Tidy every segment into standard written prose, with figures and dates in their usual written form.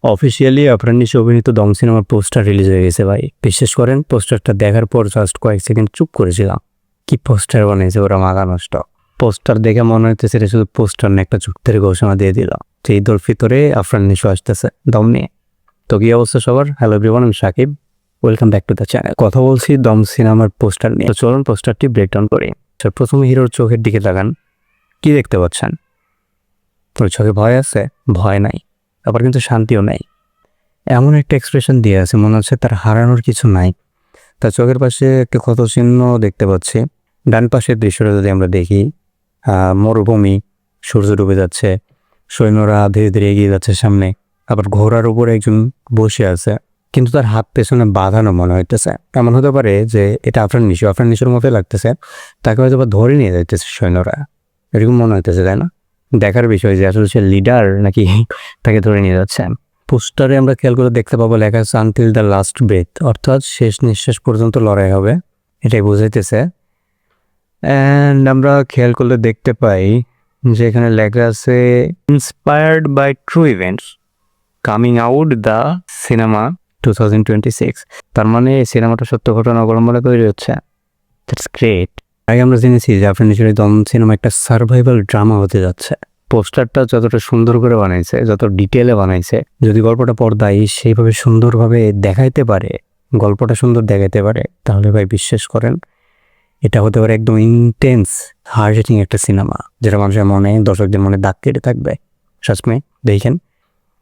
Officially Afran Nisho অভিনীত দম সিনেমার পোস্টার রিলিজ হয়ে গেছে ভাই। বিশ্বাস করেন পোস্টারটা দেখার পর জাস্ট কয়েক সেকেন্ড চুপ করেছিলাম। কি পোস্টার বানিয়েছে ওরা, মাথা নষ্ট। পোস্টার দেখে মনে হইতেছে এটা শুধু পোস্টার না, একটা যুক্তির ঘোষণা দিয়ে দিল যে ঈদুল ফিতরে আফরান নিশো আসতেছে দম নিয়ে। তো কি অবস্থা সবার? হ্যালো এভরিওয়ান, আমি Sakib, welcome back to the channel. কথা বলছি দম সিনেমার পোস্টার নিয়ে। তো চলুন পোস্টারটি ব্রেকডাউন করি। প্রথমে হিরোর চোখের দিকে তাকান, কি দেখতে পাচ্ছেন? তোর চোখে ভয় আছে? ভয় নাই, আবার কিন্তু শান্তিও নাই। এমন একটা এক্সপ্রেশন দিয়ে আছে, মনে হচ্ছে তার হারানোর কিছু নাই। তার চোখের পাশে একটা ক্ষত চিহ্ন দেখতে পাচ্ছি। ডান পাশের দৃশ্যটা যদি আমরা দেখি, মরুভূমি, সূর্য ডুবে যাচ্ছে, সৈন্যরা ধীরে ধীরে এগিয়ে যাচ্ছে সামনে। আবার ঘোড়ার উপরে একজন বসে আছে, কিন্তু তার হাত পেছনে বাঁধানো মনে হইতেছে। এমন হতে পারে যে এটা আফরান নিশোর মতোই লাগতেছে। তাকে হয়তো বা ধরে নিয়ে যাইতেছে সৈন্যরা, এরকম মনে হইতেছে, তাই না? দেখার বিষয় যে আসলে সে লিডার নাকি তাকে ধরে নিয়ে যাচ্ছে। পোস্টারে আমরা খেয়াল করে দেখতে পাবো লেখা আছে আনটিল দ্য লাস্ট ব্রেথ, অর্থাৎ শেষ নিঃশ্বাস পর্যন্ত লড়াই হবে, এটাই বোঝাইতেছে। অ্যান্ড আমরা খেয়াল করলে দেখতে পাই যে এখানে লেখা আছে inspired by true events coming out the cinema 2026। তার মানে এই সিনেমাটা সত্য ঘটনা অবলম্বনে তৈরি হচ্ছে। That's great. আগে আমরা জেনেছি যে আফরান নিশোর দম সিনেমা একটা সার্ভাইভাল ড্রামা হতে যাচ্ছে। পোস্টারটা যতটা সুন্দর করে বানাইছে, যত ডিটেলে বানাইছে, যদি গল্পটা পর্দায় সেইভাবে সুন্দরভাবে দেখাইতে পারে, গল্পটা সুন্দর দেখাইতে পারে, তাহলে ভাই বিশ্বাস করেন এটা হতে পারে একদম ইন্টেন্স হার্ট হিটিং একটা সিনেমা, যেটা মানুষের মনে, দর্শকদের মনে দাগ কেটে থাকবে। সবসময় দেখেন।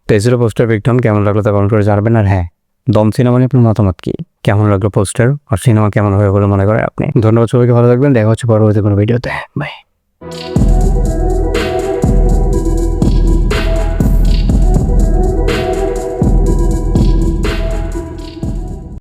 তো এই ছিল পোস্টার ব্রেকডাউন। কেমন লাগলো তা কমেন্ট করে জানাবেন। আর হ্যাঁ, দম সিনেমা নিয়ে আপনার মতামত কি? কেমন লাগলো পোস্টার আর সিনেমা কেমন হবে বলে মনে করেন আপনি? ধন্যবাদ সবাইকে, ভালো থাকবেন, দেখা হচ্ছে পরবর্তী কোনো ভিডিওতে। বাই।